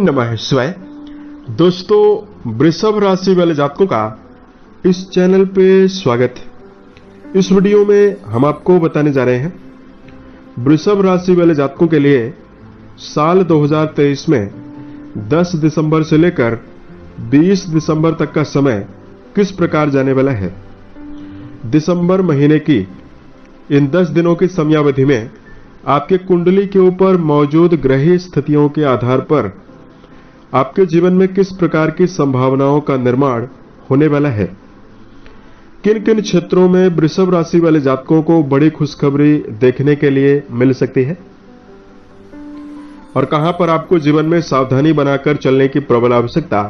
नमः शिवाय। दोस्तों, वृषभ राशि वाले जातकों का इस चैनल पे स्वागत है। इस वीडियो में हम आपको बताने जा रहे हैं वृषभ राशि वाले जातकों के लिए साल 2023 में 10 दिसंबर से लेकर 20 दिसंबर तक का समय किस प्रकार जाने वाला है। दिसंबर महीने की इन 10 दिनों की समयावधि में आपके कुंडली के ऊपर मौजूद ग्रह स्थितियों के आधार पर आपके जीवन में किस प्रकार की संभावनाओं का निर्माण होने वाला है। किन किन क्षेत्रों में वृषभ राशि वाले जातकों को बड़ी खुशखबरी देखने के लिए मिल सकती है और कहां पर आपको जीवन में सावधानी बनाकर चलने की प्रबल आवश्यकता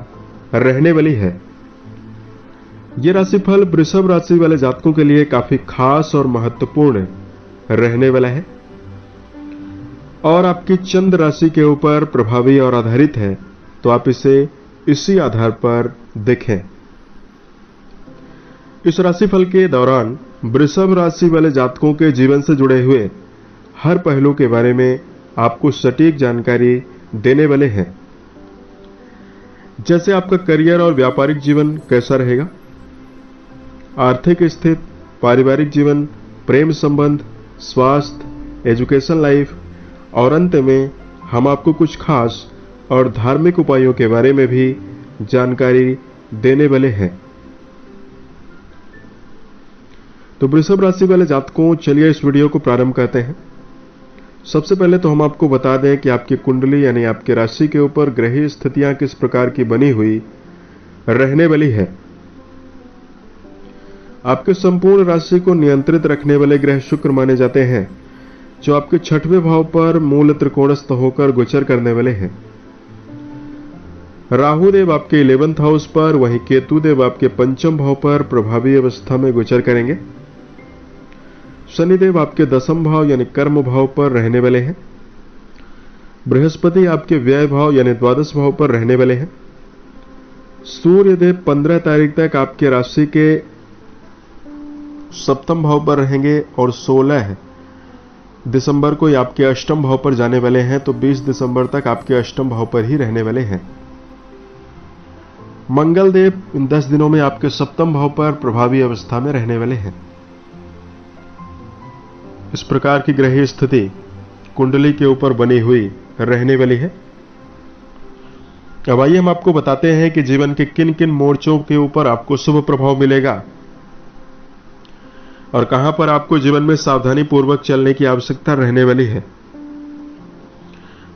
रहने वाली है। यह राशिफल वृषभ राशि वाले जातकों के लिए काफी खास और महत्वपूर्ण रहने वाला है और आपकी चंद्र राशि के ऊपर प्रभावी और आधारित है, तो आप इसे इसी आधार पर देखें। इस राशिफल के दौरान वृषभ राशि वाले जातकों के जीवन से जुड़े हुए हर पहलू के बारे में आपको सटीक जानकारी देने वाले हैं। जैसे आपका करियर और व्यापारिक जीवन कैसा रहेगा, आर्थिक स्थिति, पारिवारिक जीवन, प्रेम संबंध, स्वास्थ्य, एजुकेशन लाइफ और अंत में हम आपको कुछ खास और धार्मिक उपायों के बारे में भी जानकारी देने वाले हैं। तो वृषभ राशि वाले जातकों, चलिए इस वीडियो को प्रारंभ करते हैं। सबसे पहले तो हम आपको बता दें कि आपकी कुंडली यानी आपकी राशि के ऊपर ग्रह स्थितियां किस प्रकार की बनी हुई रहने वाली है। आपके संपूर्ण राशि को नियंत्रित रखने वाले ग्रह शुक्र माने जाते हैं, जो आपके 6वें भाव पर मूल त्रिकोणस्थ होकर गोचर करने वाले हैं। राहु देव आपके 11th हाउस पर, वहीं केतु देव आपके 5म भाव पर प्रभावी अवस्था में गोचर करेंगे। शनिदेव आपके 10म भाव यानी कर्म भाव पर रहने वाले हैं। बृहस्पति आपके व्यय भाव यानी द्वादश भाव पर रहने वाले हैं। सूर्य देव 15 तारीख तक आपके राशि के 7म भाव पर रहेंगे और 16 दिसंबर को आपके 8म भाव पर जाने वाले हैं, तो 20 दिसंबर तक आपके 8म भाव पर ही रहने वाले हैं। मंगल देव इन 10 दिनों में आपके 7म भाव पर प्रभावी अवस्था में रहने वाले हैं। इस प्रकार की ग्रह स्थिति कुंडली के ऊपर बनी हुई रहने वाली है। अब आइए हम आपको बताते हैं कि जीवन के किन किन मोर्चों के ऊपर आपको शुभ प्रभाव मिलेगा और कहां पर आपको जीवन में सावधानी पूर्वक चलने की आवश्यकता रहने वाली है।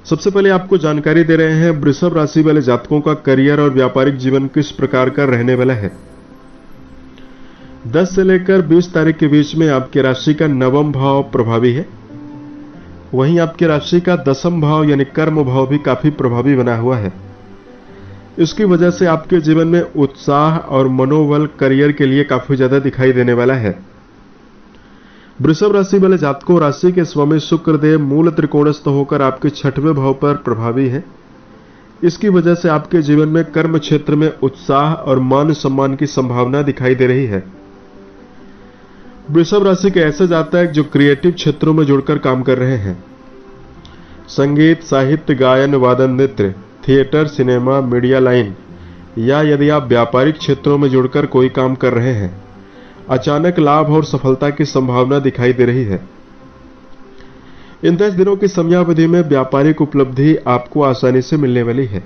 सबसे पहले आपको जानकारी दे रहे हैं वृषभ राशि वाले जातकों का करियर और व्यापारिक जीवन किस प्रकार का रहने वाला है। 10 से लेकर 20 तारीख के बीच में आपकी राशि का 9वां भाव प्रभावी है, वहीं आपकी राशि का 10म भाव यानी कर्म भाव भी काफी प्रभावी बना हुआ है। इसकी वजह से आपके जीवन में उत्साह और मनोबल करियर के लिए काफी ज्यादा दिखाई देने वाला है। वृषभ राशि वाले जातकों, राशि के स्वामी शुक्र देव मूल त्रिकोणस्थ होकर आपके 6वें भाव पर प्रभावी है। इसकी वजह से आपके जीवन में कर्म क्षेत्र में उत्साह और मान सम्मान की संभावना दिखाई दे रही है। वृषभ राशि के ऐसे जातक जो क्रिएटिव क्षेत्रों में जुड़कर काम कर रहे हैं, संगीत, साहित्य, गायन, वादन, नृत्य, थिएटर, सिनेमा, मीडिया लाइन, या यदि आप व्यापारिक क्षेत्रों में जुड़कर कोई काम कर रहे हैं, अचानक लाभ और सफलता की संभावना दिखाई दे रही है। इन 10 दिनों की समयावधि में व्यापारिक उपलब्धि आपको आसानी से मिलने वाली है।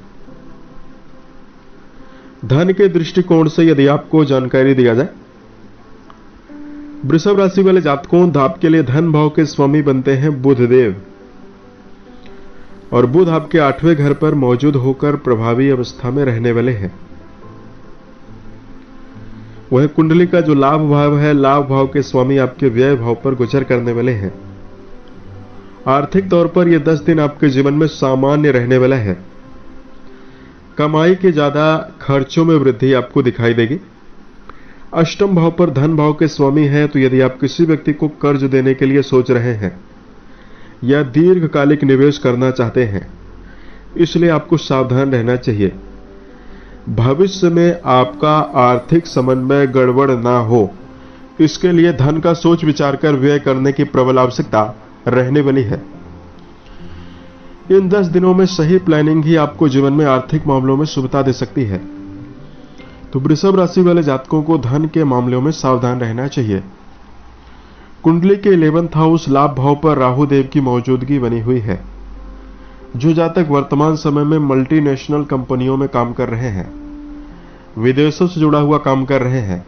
धन के दृष्टिकोण से यदि आपको जानकारी दिया जाए, वृषभ राशि वाले जातकों, आपके लिए धन भाव के स्वामी बनते हैं बुध देव और बुध आपके 8वें घर पर मौजूद होकर प्रभावी अवस्था में रहने वाले हैं। वह कुंडली का जो लाभ भाव है, लाभ भाव के स्वामी आपके व्यय भाव पर गोचर करने वाले हैं। आर्थिक तौर पर यह 10 दिन आपके जीवन में सामान्य रहने वाला है। कमाई के ज्यादा खर्चों में वृद्धि आपको दिखाई देगी। 8म भाव पर धन भाव के स्वामी हैं, तो यदि आप किसी व्यक्ति को कर्ज देने के लिए सोच रहे हैं या दीर्घकालिक निवेश करना चाहते हैं, इसलिए आपको सावधान रहना चाहिए। भविष्य में आपका आर्थिक समन्वय गड़बड़ ना हो, इसके लिए धन का सोच विचार कर व्यय करने की प्रबल आवश्यकता रहने वाली है। इन 10 दिनों में सही प्लानिंग ही आपको जीवन में आर्थिक मामलों में शुभता दे सकती है। तो वृषभ राशि वाले जातकों को धन के मामलों में सावधान रहना चाहिए। कुंडली के 11th हाउस लाभ भाव पर राहु देव की मौजूदगी बनी हुई है। जो जातक वर्तमान समय में मल्टीनेशनल कंपनियों में काम कर रहे हैं, विदेशों से जुड़ा हुआ काम कर रहे हैं,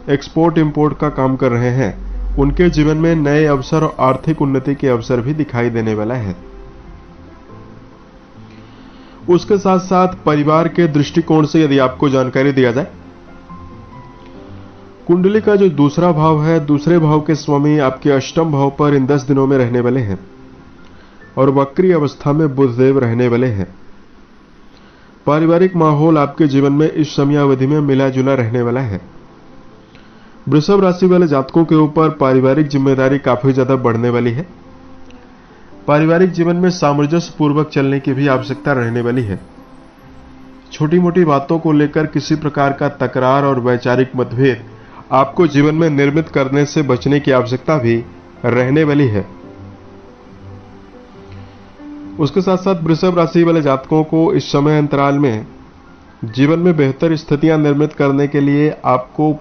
एक्सपोर्ट इंपोर्ट का काम कर रहे हैं, उनके जीवन में नए अवसर और आर्थिक उन्नति के अवसर भी दिखाई देने वाला है। उसके साथ साथ परिवार के दृष्टिकोण से यदि आपको जानकारी दिया जाए, कुंडली का जो दूसरा भाव है, दूसरे भाव के स्वामी आपके अष्टम भाव पर इन 10 दिनों में रहने वाले हैं और वक्री अवस्था में बुधदेव रहने वाले हैं। पारिवारिक माहौल आपके जीवन में इस समयावधि में मिला जुला रहने वाला है। वृषभ राशि वाले जातकों के ऊपर पारिवारिक जिम्मेदारी काफी ज्यादा बढ़ने वाली है। पारिवारिक जीवन में सामंजस्य पूर्वक चलने की भी आवश्यकता रहने वाली है। छोटी मोटी बातों को लेकर किसी प्रकार का तकरार और वैचारिक मतभेद आपको जीवन में निर्मित करने से बचने की आवश्यकता भी रहने वाली है। उसके साथ साथ वृषभ राशि वाले जातकों को इस समय अंतराल में जीवन में बेहतर स्थितियां निर्मित करने के लिए आपको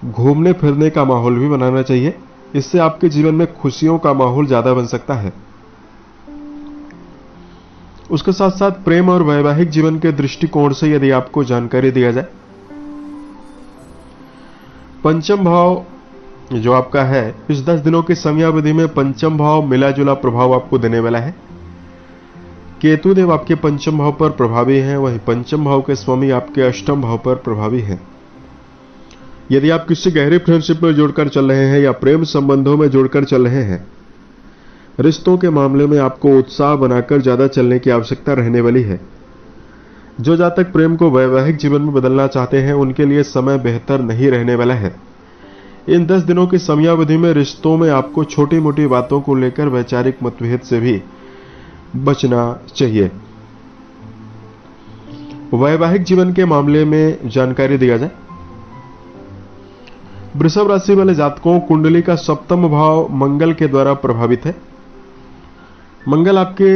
घूमने फिरने का माहौल भी बनाना चाहिए। इससे आपके जीवन में खुशियों का माहौल ज्यादा बन सकता है। उसके साथ साथ प्रेम और वैवाहिक जीवन के दृष्टिकोण से यदि आपको जानकारी दिया जाए, पंचम भाव जो आपका है, इस 10 दिनों की समयावधि में पंचम भाव मिला जुला प्रभाव आपको देने वाला है। केतु देव आपके पंचम भाव पर प्रभावी हैं, वहीं पंचम भाव के स्वामी आपके अष्टम भाव पर प्रभावी हैं। यदि आप किसी गहरे फ्रेंडशिप में जुड़कर चल रहे हैं या प्रेम संबंधों में जुड़कर चल रहे हैं, रिश्तों के मामले में आपको उत्साह बनाकर ज्यादा चलने की आवश्यकता रहने वाली है। जो जातक प्रेम को वैवाहिक जीवन में बदलना चाहते हैं, उनके लिए समय बेहतर नहीं रहने वाला है। इन 10 दिनों की समयावधि में रिश्तों में आपको छोटी मोटी बातों को लेकर वैचारिक मतभेद से भी बचना चाहिए। वैवाहिक जीवन के मामले में जानकारी दिया जाए, वृषभ राशि वाले जातकों कुंडली का सप्तम भाव मंगल के द्वारा प्रभावित है। मंगल आपके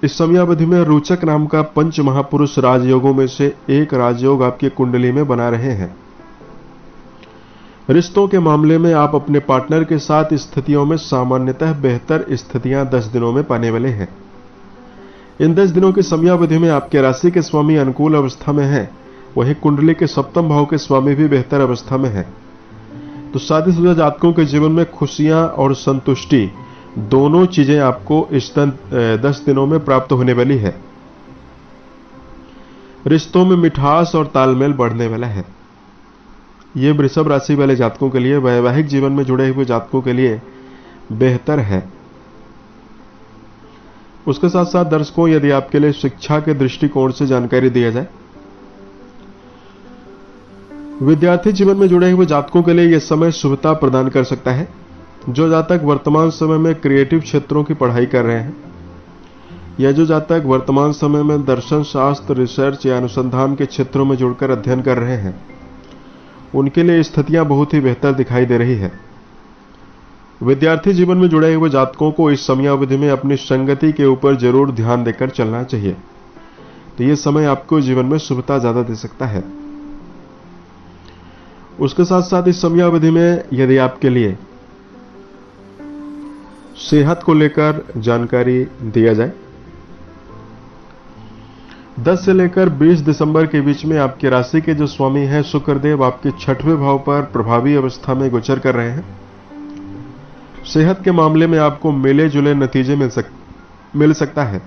इस समयावधि में रोचक नाम का पंच महापुरुष राजयोगों में से एक राजयोग आपकी कुंडली में बना रहे हैं। रिश्तों के मामले में आप अपने पार्टनर के साथ स्थितियों में सामान्यतः बेहतर स्थितियां 10 दिनों में पाने वाले हैं। इन 10 दिनों की समयावधि में आपके राशि के स्वामी अनुकूल अवस्था में हैं, वहीं कुंडली के सप्तम भाव के स्वामी भी बेहतर अवस्था में हैं। तो शादीशुदा जातकों के जीवन में खुशियां और संतुष्टि दोनों चीजें आपको इस 10 दिनों में प्राप्त होने वाली है। रिश्तों में मिठास और तालमेल बढ़ने वाला है। यह वृषभ राशि वाले जातकों के लिए, वैवाहिक जीवन में जुड़े हुए जातकों के लिए बेहतर है। उसके साथ साथ दर्शकों, यदि आपके लिए शिक्षा के दृष्टिकोण से जानकारी दिया जाए, विद्यार्थी जीवन में जुड़े हुए जातकों के लिए यह समय शुभता प्रदान कर सकता है। जो जातक वर्तमान समय में क्रिएटिव क्षेत्रों की पढ़ाई कर रहे हैं या जो जातक वर्तमान समय में दर्शन शास्त्र, रिसर्च या अनुसंधान के क्षेत्रों में जुड़कर अध्ययन कर रहे हैं, उनके लिए स्थितियां बहुत ही बेहतर दिखाई दे रही है। विद्यार्थी जीवन में जुड़े हुए जातकों को इस समयावधि में अपनी संगति के ऊपर जरूर ध्यान देकर चलना चाहिए। तो यह समय आपको जीवन में शुभता ज्यादा दे सकता है। उसके साथ साथ इस समयावधि में यदि आपके लिए सेहत को लेकर जानकारी दिया जाए, 10 से लेकर 20 दिसंबर के बीच में आपकी राशि के जो स्वामी हैं शुक्रदेव आपके 6वें भाव पर प्रभावी अवस्था में गोचर कर रहे हैं। सेहत के मामले में आपको मिले जुले नतीजे मिल सकता है।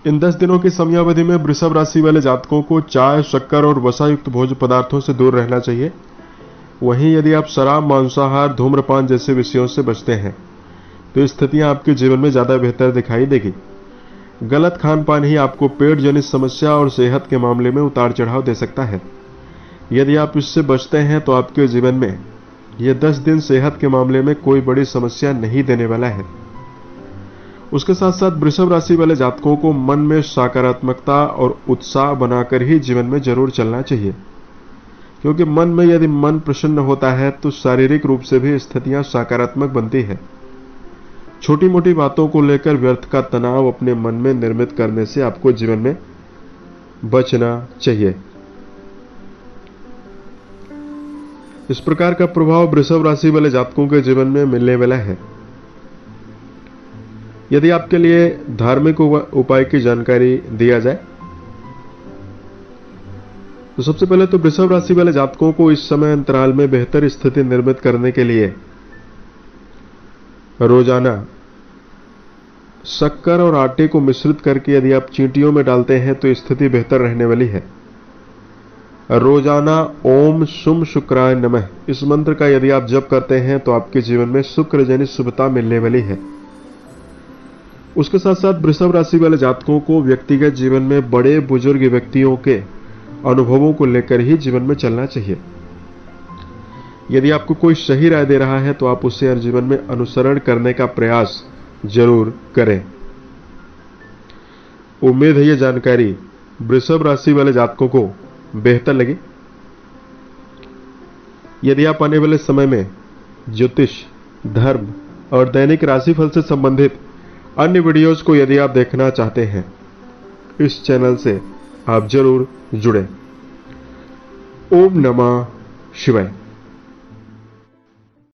इन 10 दिनों की समयावधि में वृषभ राशि वाले जातकों को चाय, शक्कर और वसायुक्त भोज्य पदार्थों से दूर रहना चाहिए। वहीं यदि आप शराब, मांसाहार, धूम्रपान जैसे विषयों से बचते हैं तो स्थितियां आपके जीवन में ज्यादा बेहतर दिखाई देगी। गलत खान पान ही आपको पेट जनित समस्या और सेहत के मामले में उतार चढ़ाव दे सकता है। यदि आप इससे बचते हैं तो आपके जीवन में यह 10 दिन सेहत के मामले में कोई बड़ी समस्या नहीं देने वाला है। उसके साथ साथ वृषभ राशि वाले जातकों को मन में सकारात्मकता और उत्साह बनाकर ही जीवन में जरूर चलना चाहिए, क्योंकि मन में यदि मन प्रसन्न होता है तो शारीरिक रूप से भी स्थितियां सकारात्मक बनती है। छोटी मोटी बातों को लेकर व्यर्थ का तनाव अपने मन में निर्मित करने से आपको जीवन में बचना चाहिए। इस प्रकार का प्रभाव वृषभ राशि वाले जातकों के जीवन में मिलने वाला है। यदि आपके लिए धार्मिक उपाय की जानकारी दिया जाए तो सबसे पहले तो वृषभ राशि वाले जातकों को इस समय अंतराल में बेहतर स्थिति निर्मित करने के लिए रोजाना शक्कर और आटे को मिश्रित करके यदि आप चींटियों में डालते हैं तो स्थिति बेहतर रहने वाली है। रोजाना ओम शुम शुक्राय नमः इस मंत्र का यदि आप जप करते हैं तो आपके जीवन में शुक्र जनित शुभता मिलने वाली है। उसके साथ साथ वृषभ राशि वाले जातकों को व्यक्तिगत जीवन में बड़े बुजुर्ग व्यक्तियों के अनुभवों को लेकर ही जीवन में चलना चाहिए। यदि आपको कोई सही राय दे रहा है तो आप उसे हर जीवन में अनुसरण करने का प्रयास जरूर करें। उम्मीद है यह जानकारी वृषभ राशि वाले जातकों को बेहतर लगी। यदि आप आने वाले समय में ज्योतिष, धर्म और दैनिक राशिफल से संबंधित अन्य वीडियोज को यदि आप देखना चाहते हैं, इस चैनल से आप जरूर जुड़ें। ओम नमः शिवाय।